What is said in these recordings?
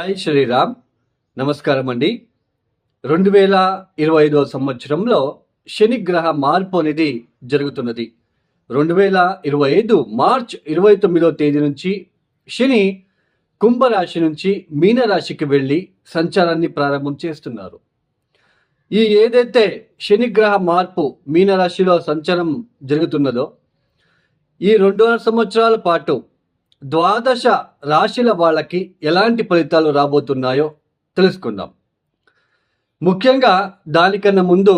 Hi Sriram, నమస్కారం అండి. 2025 సంవత్సరంలో శని గ్రహ మార్పు అనేది జరుగుతున్నది. 2025 మార్చ్ 29వ తేదీ నుంచి శని కుంభరాశి నుంచి మీనరాశికి వెళ్ళి సంచారాన్ని ప్రారంభం చేస్తున్నారు. ఈ ఏదైతే శని గ్రహ మార్పు మీనరాశిలో సంచారం జరుగుతున్నదో ఈ 2.5 సంవత్సరాల పాటు ద్వాదశ రాశుల వాళ్ళకి ఎలాంటి ఫలితాలు రాబోతున్నాయో తెలుసుకుందాం. ముఖ్యంగా దానికన్నా ముందు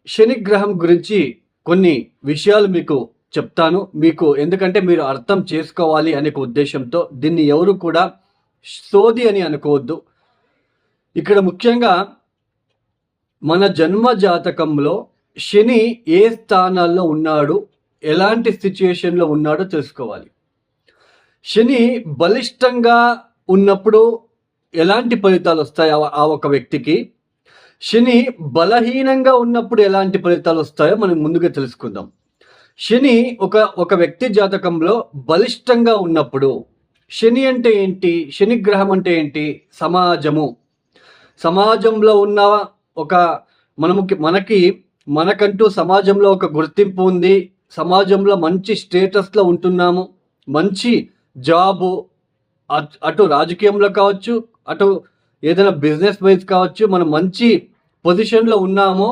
శని గ్రహం గురించి కొన్ని విషయాలు మీకు చెప్తాను. ఎందుకంటే మీరు అర్థం చేసుకోవాలి అనే ఉద్దేశంతో దీన్ని ఎవరు కూడా సోది అని అనుకోవద్దు. ఇక్కడ ముఖ్యంగా మన జన్మ జాతకంలో శని ఏ స్థానాల్లో ఉన్నాడు, ఎలాంటి సిచ్యుయేషన్లో ఉన్నాడో తెలుసుకోవాలి. శని బలిష్టంగా ఉన్నప్పుడు ఎలాంటి ఫలితాలు వస్తాయో ఆ ఒక వ్యక్తికి, శని బలహీనంగా ఉన్నప్పుడు ఎలాంటి ఫలితాలు వస్తాయో మనం ముందుగా తెలుసుకుందాం. శని ఒక వ్యక్తి జాతకంలో బలిష్టంగా ఉన్నప్పుడు, శని అంటే ఏంటి, శని గ్రహం అంటే ఏంటి, సమాజంలో ఉన్న ఒక మనకంటూ సమాజంలో ఒక గుర్తింపు ఉంది, సమాజంలో మంచి స్టేటస్లో ఉంటున్నాము, మంచి జాబు, అటు రాజకీయంలో కావచ్చు, అటు ఏదైనా బిజినెస్ వైజ్ కావచ్చు, మనం మంచి పొజిషన్లో ఉన్నామో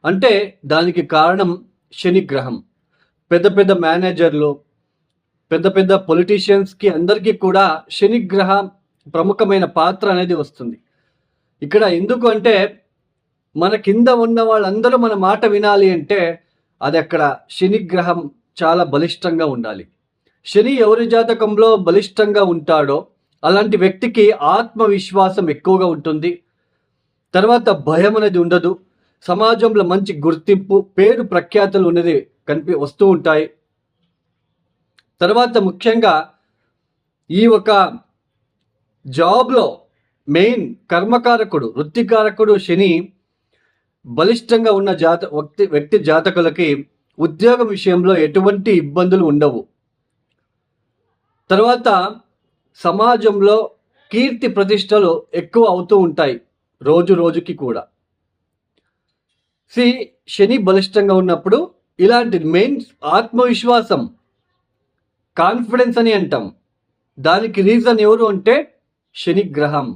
అంటే దానికి కారణం శని గ్రహం. పెద్ద పెద్ద మేనేజర్లు, పెద్ద పెద్ద పొలిటీషియన్స్కి అందరికీ కూడా శని గ్రహం ప్రముఖమైన పాత్ర అనేది వస్తుంది. ఇక్కడ ఎందుకు అంటే మన కింద ఉన్న వాళ్ళందరూ మన మాట వినాలి అంటే అది అక్కడ శని గ్రహం చాలా బలిష్టంగా ఉండాలి. శని ఎవరి జాతకంలో బలిష్టంగా ఉంటాడో అలాంటి వ్యక్తికి ఆత్మవిశ్వాసం ఎక్కువగా ఉంటుంది. తర్వాత భయం అనేది ఉండదు. సమాజంలో మంచి గుర్తింపు, పేరు ప్రఖ్యాతులు అనేది వస్తూ ఉంటాయి. తర్వాత ముఖ్యంగా ఈ ఒక జాబ్లో మెయిన్ కర్మకారకుడు, వృత్తికారకుడు శని బలిష్టంగా ఉన్న వ్యక్తి జాతకులకి ఉద్యోగం విషయంలో ఎటువంటి ఇబ్బందులు ఉండవు. తర్వాత సమాజంలో కీర్తి ప్రతిష్టలు ఎక్కువ అవుతూ ఉంటాయి రోజు రోజుకి కూడా. శని బలిష్టంగా ఉన్నప్పుడు ఇలాంటి మెయిన్ ఆత్మవిశ్వాసం, కాన్ఫిడెన్స్ అని అంటాం. దానికి రీజన్ ఎవరు అంటే శని గ్రహం.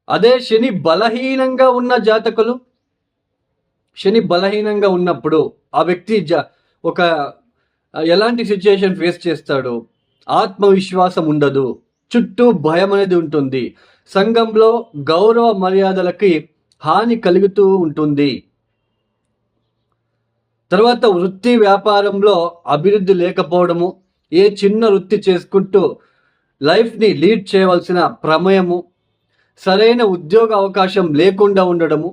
అదే శని బలహీనంగా ఉన్న జాతకులు, శని బలహీనంగా ఉన్నప్పుడు ఆ వ్యక్తి ఒక ఎలాంటి సిచ్యుయేషన్ ఫేస్ చేస్తాడు, ఆత్మవిశ్వాసం ఉండదు, చుట్టూ భయం అనేది ఉంటుంది, సంఘంలో గౌరవ మర్యాదలకి హాని కలుగుతూ ఉంటుంది. తర్వాత వృత్తి వ్యాపారంలో అభివృద్ధి లేకపోవడము, ఏ చిన్న వృత్తి చేసుకుంటూ లైఫ్ని లీడ్ చేయవలసిన ప్రమేయము, సరైన ఉద్యోగ అవకాశం లేకుండా ఉండడము,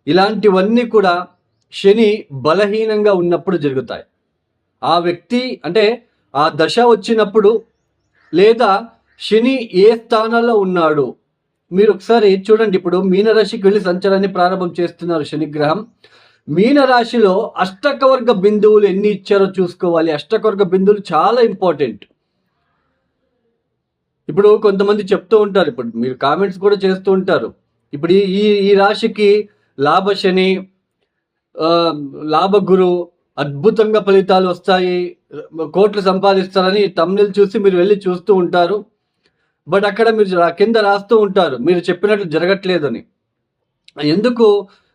ఇలాంటివన్నీ కూడా శని బలహీనంగా ఉన్నప్పుడు జరుగుతాయి. ఆ వ్యక్తి అంటే ఆ దశ వచ్చినప్పుడు, లేదా శని ఏ స్థానాల్లో ఉన్నాడు మీరు ఒకసారి చూడండి. ఇప్పుడు మీనరాశికి వెళ్ళి సంచారాన్ని ప్రారంభం చేస్తున్నారు శని గ్రహం. మీనరాశిలో అష్టకవర్గ బిందువులు ఎన్ని ఇచ్చారో చూసుకోవాలి. అష్టకవర్గ బిందువులు చాలా ఇంపార్టెంట్. ఇప్పుడు కొంతమంది చెప్తూ ఉంటారు, ఇప్పుడు మీరు కామెంట్స్ కూడా చేస్తూ ఉంటారు, ఇప్పుడు ఈ రాశికి లాభశని, లాభగురు, అద్భుతంగా ఫలితాలు వస్తాయి, కోట్లు సంపాదిస్తారని తమ్నెల్ చూసి మీరు వెళ్ళి చూస్తూ ఉంటారు. బట్ అక్కడ మీరు కింద రాస్తూ ఉంటారు మీరు చెప్పినట్లు జరగట్లేదని. ఎందుకు?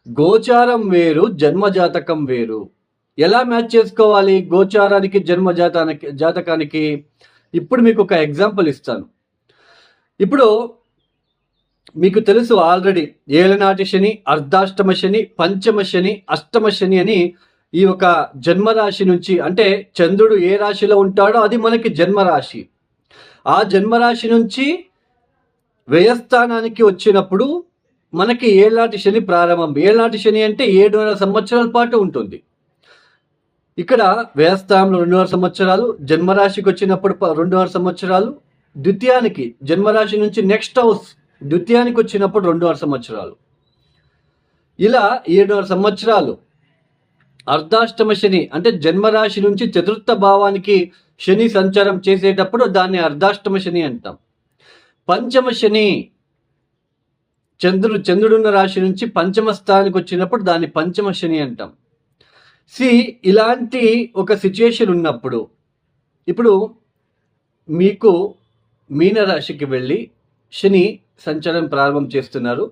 గోచారం వేరు, జన్మజాతకం వేరు. ఎలా మ్యాచ్ చేసుకోవాలి గోచారానికి, జాతకానికి? ఇప్పుడు మీకు ఒక ఎగ్జాంపుల్ ఇస్తాను. ఇప్పుడు మీకు తెలుసు ఆల్రెడీ ఏలనాటి శని, అర్ధాష్టమ శని, పంచమ శని, అష్టమ శని అని ఈ ఒక జన్మరాశి నుంచి, అంటే చంద్రుడు ఏ రాశిలో ఉంటాడో అది మనకి జన్మరాశి. ఆ జన్మరాశి నుంచి వ్యయస్థానానికి వచ్చినప్పుడు మనకి ఏళ్ళనాటి శని ప్రారంభం. ఏళ్ళనాటి శని అంటే 7.5 సంవత్సరాల పాటు ఉంటుంది. ఇక్కడ వ్యయస్థానంలో 2.5 సంవత్సరాలు, జన్మరాశికి వచ్చినప్పుడు 2.5 సంవత్సరాలు, ద్వితీయానికి జన్మరాశి నుంచి నెక్స్ట్ హౌస్ ద్వితీయానికి వచ్చినప్పుడు 2.5 సంవత్సరాలు, ఇలా 7.5 సంవత్సరాలు అర్ధాష్టమ శని అంటే జన్మరాశి నుంచి చతుర్థ భావానికి శని సంచారం చేసేటప్పుడు దాన్ని అర్ధాష్టమ శని అంటాం. పంచమ శని చంద్రుడున్న రాశి నుంచి పంచమ స్థానానికి వచ్చినప్పుడు దాన్ని పంచమ శని అంటాం. ఇలాంటి ఒక సిచ్యుయేషన్ ఉన్నప్పుడు ఇప్పుడు మీకు మీనరాశికి వెళ్ళి శని సంచారం ప్రారంభం చేస్తున్నారు.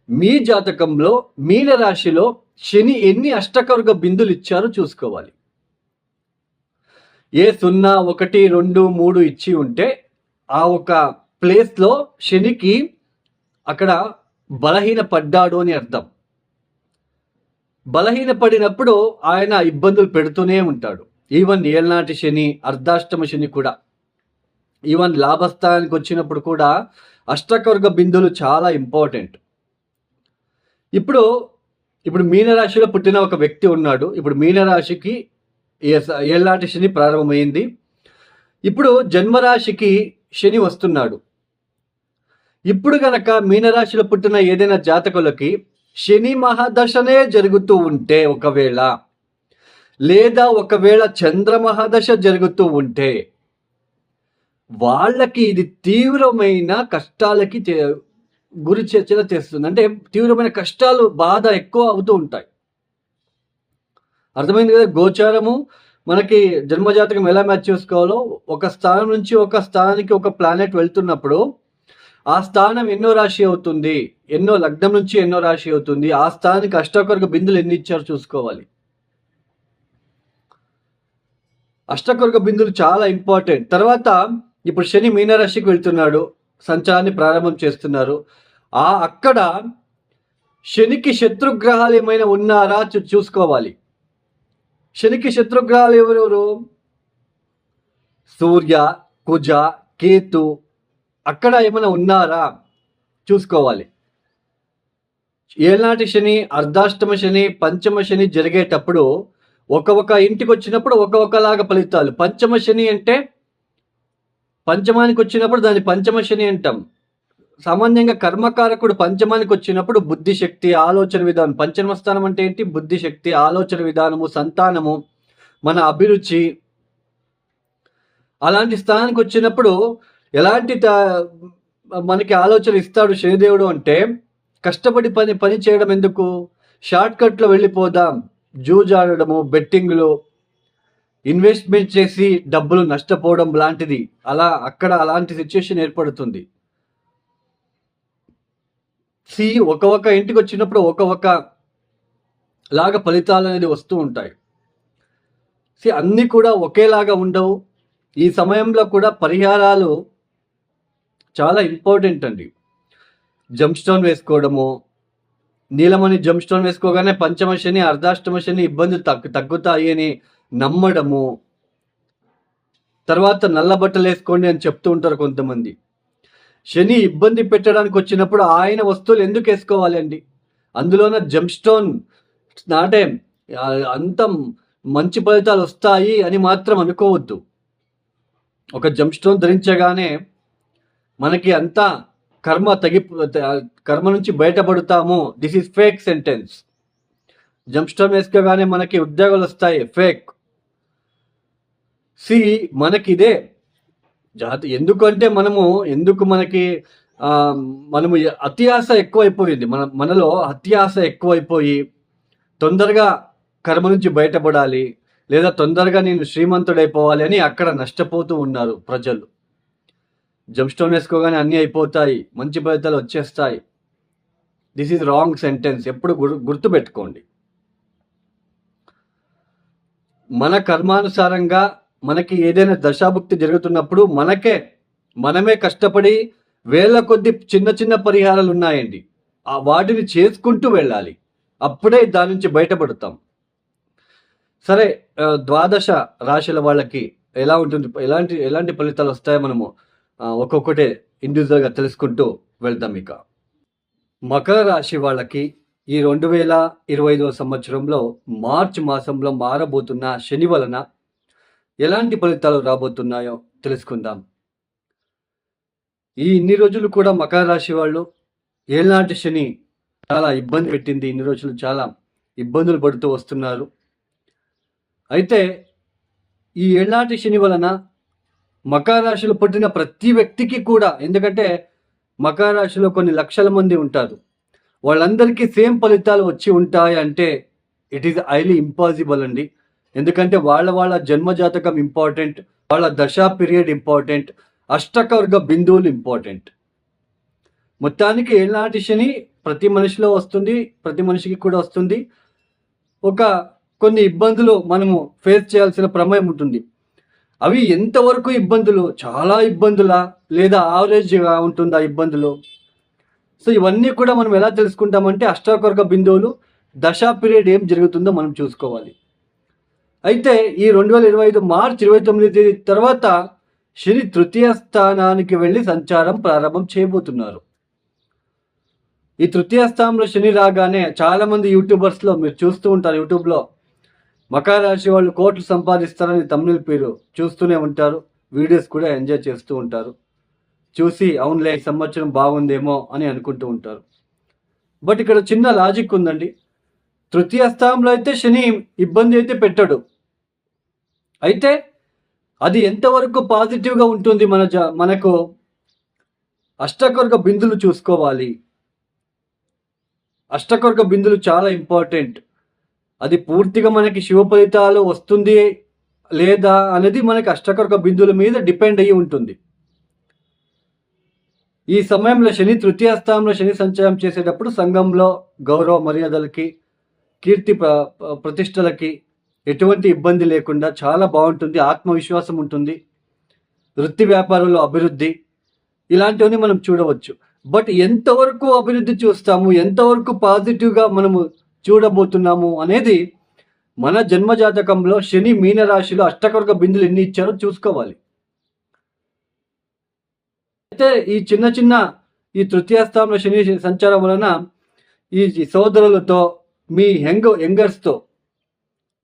మీ జాతకంలో మీనరాశిలో శని ఎన్ని అష్టకవర్గ బిందులు ఇచ్చారో చూసుకోవాలి. ఏ 0, 1, 2, 3 ఇచ్చి ఉంటే ఆ ఒక ప్లేస్లో శనికి అక్కడ బలహీన పడ్డాడు అని అర్థం. బలహీన పడినప్పుడు ఆయన ఇబ్బందులు పెడుతూనే ఉంటాడు. ఈవెన్ ఏళ్ళనాటి శని, అర్ధాష్టమ శని కూడా, ఈవెన్ లాభస్థానానికి వచ్చినప్పుడు కూడా అష్టకవర్గ బిందులు చాలా ఇంపార్టెంట్. ఇప్పుడు మీనరాశిలో పుట్టిన ఒక వ్యక్తి ఉన్నాడు. ఇప్పుడు మీనరాశికి ఏళ్ళనాటి శని ప్రారంభమైంది. ఇప్పుడు జన్మరాశికి శని వస్తున్నాడు. ఇప్పుడు గనక మీనరాశిలో పుట్టిన ఏదైనా జాతకులకి శని మహాదశనే జరుగుతూ ఉంటే ఒకవేళ చంద్ర మహాదశ జరుగుతూ ఉంటే వాళ్ళకి ఇది తీవ్రమైన కష్టాలకి గురి చేస్తుంది. అంటే తీవ్రమైన కష్టాలు, బాధ ఎక్కువ అవుతూ ఉంటాయి. అర్థమైంది కదా? గోచారము మనకి జన్మజాతకం ఎలా మ్యాచ్ చేసుకోవాలో, ఒక స్థానం నుంచి ఒక స్థానానికి ఒక ప్లానెట్ వెళ్తున్నప్పుడు ఆ స్థానం ఎన్నో రాశి అవుతుంది, ఎన్నో లగ్నం నుంచి ఎన్నో రాశి అవుతుంది, ఆ స్థానానికి అష్టకవర్గ బిందులు ఎన్ని ఇచ్చారో చూసుకోవాలి. అష్టకవర్గ బిందులు చాలా ఇంపార్టెంట్. తర్వాత ఇప్పుడు శని మీనరాశికి వెళ్తున్నాడు, సంచారాన్ని ప్రారంభం చేస్తున్నారు. అక్కడ శనికి శత్రుగ్రహాలు ఏమైనా ఉన్నారా చూసుకోవాలి. శనికి శత్రుగ్రహాలు ఎవరెవరు? సూర్య, కుజ, కేతు, అక్కడ ఏమైనా ఉన్నారా చూసుకోవాలి. ఏళ్ళనాటి శని, అర్ధాష్టమ శని, పంచమ శని జరిగేటప్పుడు ఒక ఇంటికి వచ్చినప్పుడు ఒకలాగా ఫలితాలు. పంచమ శని అంటే పంచమానికి వచ్చినప్పుడు దాన్ని పంచమ శని అంటాం. సామాన్యంగా కర్మకారకుడు పంచమానికి వచ్చినప్పుడు బుద్ధిశక్తి, ఆలోచన విధానం. పంచమ స్థానం అంటే ఏంటి? బుద్ధిశక్తి, ఆలోచన విధానము, సంతానము, మన అభిరుచి. అలాంటి స్థానానికి వచ్చినప్పుడు ఎలాంటి మనకి ఆలోచన ఇస్తాడు శనిదేవుడు అంటే, కష్టపడి పని చేయడం ఎందుకు, షార్ట్ కట్లో వెళ్ళిపోదాం, జూజాడము, బెట్టింగ్లు, ఇన్వెస్ట్మెంట్ చేసి డబ్బులు నష్టపోవడం లాంటిది. అక్కడ అలాంటి సిచ్యుయేషన్ ఏర్పడుతుంది. ఒక ఇంటికి వచ్చినప్పుడు ఒక లాగా ఫలితాలు అనేది వస్తూ ఉంటాయి. అన్నీ కూడా ఒకేలాగా ఉండవు. ఈ సమయంలో కూడా పరిహారాలు చాలా ఇంపార్టెంట్ అండి. జంప్ స్టోన్ వేసుకోవడము, నీలమణి జంప్ స్టోన్ వేసుకోగానే పంచమ శని, అర్ధాష్టమ శని ఇబ్బందులు తగ్గుతాయి అని నమ్మడము. తర్వాత నల్ల బట్టలు వేసుకోండి అని చెప్తూ ఉంటారు కొంతమంది. శని ఇబ్బంది పెట్టడానికి వచ్చినప్పుడు ఆయన వస్తువులు ఎందుకు వేసుకోవాలి అండి? అందులోన జంప్ స్టోన్ అంటే అంత మంచి ఫలితాలు వస్తాయి అని మాత్రం అనుకోవద్దు. ఒక జంప్ స్టోన్ ధరించగానే మనకి అంతా కర్మ నుంచి బయటపడతాము. This is fake sentence. Jump stone వేసుకోగానే మనకి ఉద్యోగాలు వస్తాయి, ఫేక్. మనకి ఇదే ఎందుకంటే మనము అత్యాశ ఎక్కువైపోయింది. మనలో అత్యాశ ఎక్కువైపోయి తొందరగా కర్మ నుంచి బయటపడాలి, లేదా తొందరగా నేను శ్రీమంతుడైపోవాలి అని అక్కడ నష్టపోతూ ఉన్నారు ప్రజలు. జంప్ స్టోన్ వేసుకోగానే అన్నీ అయిపోతాయి, మంచి ఫలితాలు వచ్చేస్తాయి. This is wrong sentence. ఎప్పుడు గుర్తుపెట్టుకోండి. మన కర్మానుసారంగా మనకి ఏదైనా దశాభుక్తి జరుగుతున్నప్పుడు మనమే కష్టపడి వేల కొద్ది చిన్న పరిహారాలు ఉన్నాయండి, వాటిని చేసుకుంటూ వెళ్ళాలి. అప్పుడే దాని నుంచి బయటపడతాం. సరే, ద్వాదశ రాశుల వాళ్ళకి ఎలా ఉంటుంది, ఎలాంటి ఫలితాలు వస్తాయో మనము ఒక్కొక్కటే ఇండివిజువల్గా తెలుసుకుంటూ వెళ్తాం. ఇక మకర రాశి వాళ్ళకి ఈ 2025 సంవత్సరంలో మార్చి మాసంలో మారబోతున్న శని వలన ఎలాంటి ఫలితాలు రాబోతున్నాయో తెలుసుకుందాం. ఇన్ని రోజులు కూడా మకర రాశి వాళ్ళు ఏళ్ళనాటి శని చాలా ఇబ్బంది పెట్టింది. ఇన్ని రోజులు చాలా ఇబ్బందులు పడుతూ వస్తున్నారు. అయితే ఈ ఏళ్ళనాటి శని వలన మకర రాశిలో పుట్టిన ప్రతి వ్యక్తికి కూడా, ఎందుకంటే మకర రాశిలో కొన్ని లక్షల మంది ఉంటారు. వాళ్ళందరికీ సేమ్ ఫలితాలు వచ్చి ఉంటాయి అంటే ఇట్ ఈస్ హైలీ ఇంపాసిబుల్ అండి. ఎందుకంటే వాళ్ళ జన్మజాతకం ఇంపార్టెంట్, వాళ్ళ దశా పీరియడ్ ఇంపార్టెంట్, అష్టకవర్గ బిందువులు ఇంపార్టెంట్. మొత్తానికి ఏళ్ళనాటి శని ప్రతి మనిషిలో వస్తుంది, ప్రతి మనిషికి కూడా వస్తుంది. కొన్ని ఇబ్బందులు మనము ఫేస్ చేయాల్సిన ప్రమేయం ఉంటుంది. అవి ఎంతవరకు ఇబ్బందులు, చాలా ఇబ్బందులా లేదా యావరేజ్గా ఉంటుందా ఇబ్బందులు? సో ఇవన్నీ కూడా మనం ఎలా తెలుసుకుంటామంటే అష్టకవర్గ బిందువులు దశా పీరియడ్ ఏం జరుగుతుందో మనం చూసుకోవాలి. అయితే ఈ 2025 మార్చి 29 తేదీ తర్వాత శని తృతీయ స్థానానికి వెళ్ళి సంచారం ప్రారంభం చేయబోతున్నారు. ఈ తృతీయ స్థానంలో శని రాగానే చాలామంది యూట్యూబర్స్లో మీరు చూస్తూ ఉంటారు, యూట్యూబ్లో మకర రాశి వాళ్ళు కోట్లు సంపాదిస్తారని తమిళ పేరు చూస్తూనే ఉంటారు, వీడియోస్ కూడా ఎంజాయ్ చేస్తూ ఉంటారు. చూసి అవునులే ఈ సంవత్సరం బాగుందేమో అని అనుకుంటూ ఉంటారు. బట్ ఇక్కడ చిన్న లాజిక్ ఉందండి. తృతీయ స్థానంలో అయితే శని ఇబ్బంది అయితే పెట్టడు. అయితే అది ఎంతవరకు పాజిటివ్గా ఉంటుంది మనకు అష్టకవర్గ బిందులు చూసుకోవాలి. అష్టకవర్గ బిందులు చాలా ఇంపార్టెంట్. అది పూర్తిగా మనకి శుభ ఫలితాలు వస్తుంది లేదా అనేది మనకి అష్టకవర్గ బిందువుల మీద డిపెండ్ అయ్యి ఉంటుంది. ఈ సమయంలో శని తృతీయ స్థానంలో శని సంచారం చేసేటప్పుడు సంఘంలో గౌరవ మర్యాదలకి, కీర్తి ప్రతిష్టలకి ఎటువంటి ఇబ్బంది లేకుండా చాలా బాగుంటుంది. ఆత్మవిశ్వాసం ఉంటుంది, వృత్తి వ్యాపారంలో అభివృద్ధి, ఇలాంటివన్నీ మనం చూడవచ్చు. బట్ ఎంతవరకు అభివృద్ధి చూస్తాము, ఎంతవరకు పాజిటివ్గా మనము చూడబోతున్నాము అనేది మన జన్మజాతకంలో శని మీనరాశిలో అష్టకవర్గ బిందులు ఎన్ని ఇచ్చారో చూసుకోవాలి. అయితే ఈ తృతీయ స్థానంలో శని సంచారం వలన ఈ సోదరులతో, మీ యంగర్స్తో,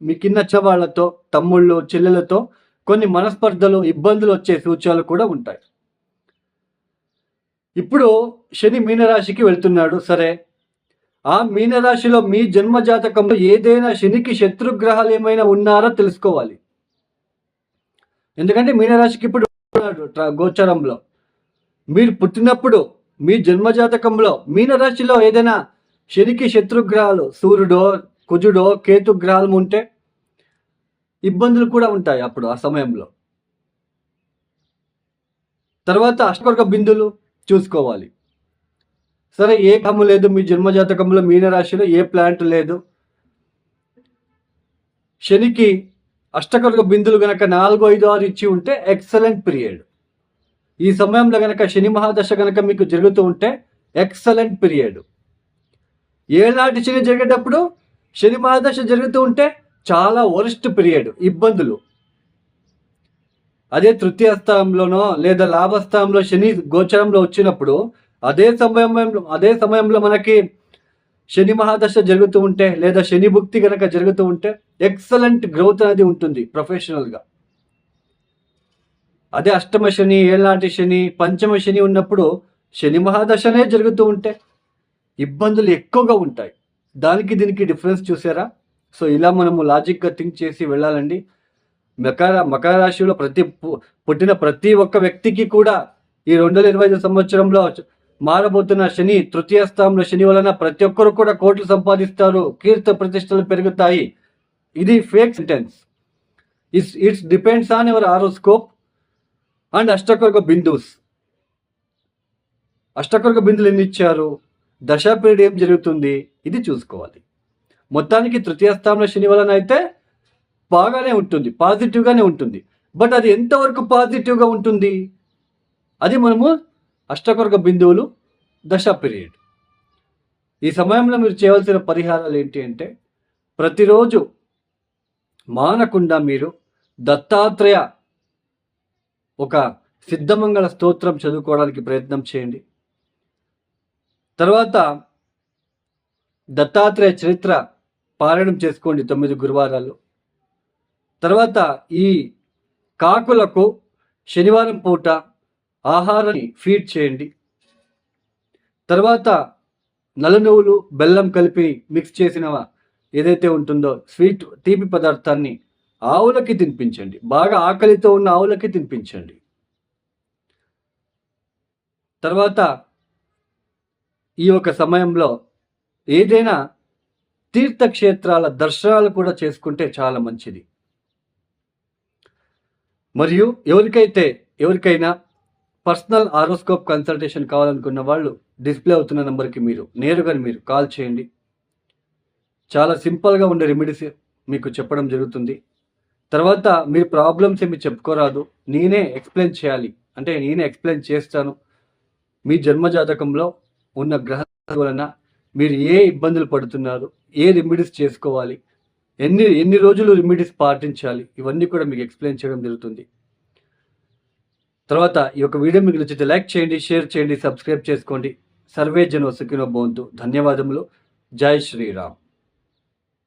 మీ కింద వాళ్ళతో, తమ్ముళ్ళు చెల్లెలతో కొన్ని మనస్పర్ధలు, ఇబ్బందులు వచ్చే సూచనలు కూడా ఉంటాయి. ఇప్పుడు శని మీనరాశికి వెళ్తున్నాడు. సరే, ఆ మీనరాశిలో మీ జన్మ జాతకంలో ఏదైనా శనికి శత్రుగ్రహాలు ఏమైనా ఉన్నారో తెలుసుకోవాలి. ఎందుకంటే మీనరాశికి ఇప్పుడు గోచరంలో మీరు పుట్టినప్పుడు మీ జన్మజాతకంలో మీనరాశిలో ఏదైనా శనికి శత్రుగ్రహాలు, సూర్యుడో కుజుడో కేతు గ్రహాలు ఉంటే ఇబ్బందులు కూడా ఉంటాయి అప్పుడు ఆ సమయంలో. తర్వాత అష్టవర్గ బిందులు చూసుకోవాలి. సరే, ఏ గ్రహము లేదు మీ జన్మజాతకంలో, మీనరాశిలో ఏ ప్లాంట్ లేదు, శనికి అష్టవర్గ బిందులు గనక 4, 5, 6 ఇచ్చి ఉంటే ఎక్సలెంట్ పీరియడ్. ఈ సమయంలో గనక శని మహాదశ గనక మీకు జరుగుతూ ఉంటే ఎక్సలెంట్ పీరియడ్. ఏనాటి శని జరిగేటప్పుడు శని మహాదశ జరుగుతూ ఉంటే చాలా వరస్ట్ పీరియడ్, ఇబ్బందులు. అదే తృతీయ స్థానంలోనో లేదా లాభస్థానంలో శని గోచరంలో వచ్చినప్పుడు అదే సమయంలో మనకి శని మహాదశ జరుగుతూ ఉంటే లేదా శని భుక్తి గనక జరుగుతూ ఉంటే ఎక్సలెంట్ గ్రోత్ అనేది ఉంటుంది ప్రొఫెషనల్గా. అదే అష్టమ శని, ఏళ్ళనాటి శని, పంచమ శని ఉన్నప్పుడు శని మహాదశనే జరుగుతూ ఉంటే ఇబ్బందులు ఎక్కువగా ఉంటాయి. దానికి దీనికి డిఫరెన్స్ చూసారా? సో ఇలా మనము లాజిక్గా థింక్ చేసి వెళ్ళాలండి. మకర రాశిలో పుట్టిన ప్రతి ఒక్క వ్యక్తికి కూడా ఈ 2025 సంవత్సరంలో మారబోతున్న శని తృతీయ స్థానంలో శని వలన ప్రతి ఒక్కరు కూడా కోట్లు సంపాదిస్తారు, కీర్తి ప్రతిష్టలు పెరుగుతాయి. ఇది fake sentence. It's depends on your horoscope and ashtakavarga బిందుస్. అష్టకవర్గ బిందులు ఎన్ని ఇచ్చారు, దశా పీరియడ్ ఏం జరుగుతుంది, ఇది చూసుకోవాలి. మొత్తానికి తృతీయ స్థానంలో శని వలన అయితే బాగానే ఉంటుంది, పాజిటివ్గానే ఉంటుంది. బట్ అది ఎంతవరకు పాజిటివ్గా ఉంటుంది, అది మనము అష్టకవర్గ బిందువులు, దశా పీరియడ్. ఈ సమయంలో మీరు చేయవలసిన పరిహారాలు ఏంటి అంటే, ప్రతిరోజు మానకుండా మీరు దత్తాత్రేయ ఒక సిద్ధమంగళ స్తోత్రం చదువుకోవడానికి ప్రయత్నం చేయండి. తర్వాత దత్తాత్రేయ చరిత్ర పారాయణం చేసుకోండి 9 గురువారాలు. తర్వాత ఈ కాకులకు శనివారం పూట ఆహారాన్ని ఫీడ్ చేయండి. తర్వాత నల్ల నువ్వులు, బెల్లం కలిపి మిక్స్ చేసిన ఏదైతే ఉంటుందో స్వీట్, తీపి పదార్థాన్ని ఆవులకి తినిపించండి. బాగా ఆకలితో ఉన్న ఆవులకి తినిపించండి. తర్వాత ఈ యొక్క సమయంలో ఏదైనా తీర్థక్షేత్రాల దర్శనాలు కూడా చేసుకుంటే చాలా మంచిది. మరియు ఎవరికైనా పర్సనల్ ఆరోస్కోప్ కన్సల్టేషన్ కావాలనుకున్న వాళ్ళు డిస్ప్లే అవుతున్న నెంబర్కి నేరుగా మీరు కాల్ చేయండి. చాలా సింపుల్గా ఉండే రెమెడీస్ మీకు చెప్పడం జరుగుతుంది. తర్వాత మీరు ప్రాబ్లమ్స్ ఏమి చెప్పుకోరాదు, నేనే ఎక్స్ప్లెయిన్ చేయాలి అంటే నేనే ఎక్స్ప్లెయిన్ చేస్తాను. మీ జన్మజాతకంలో ఉన్న గ్రహాల వలన మీరు ఏ ఇబ్బందులు పడుతున్నారు, ఏ రెమెడీస్ చేసుకోవాలి, ఎన్ని రోజులు రెమెడీస్ పాటించాలి, ఇవన్నీ కూడా మీకు ఎక్స్ప్లెయిన్ చేయడం జరుగుతుంది. తర్వాత ఈ యొక్క వీడియో మీకు నచ్చితే లైక్ చేయండి, షేర్ చేయండి, సబ్స్క్రైబ్ చేసుకోండి. సర్వే జనో సుఖినో భవంతు. ధన్యవాదములు. జై శ్రీరామ్.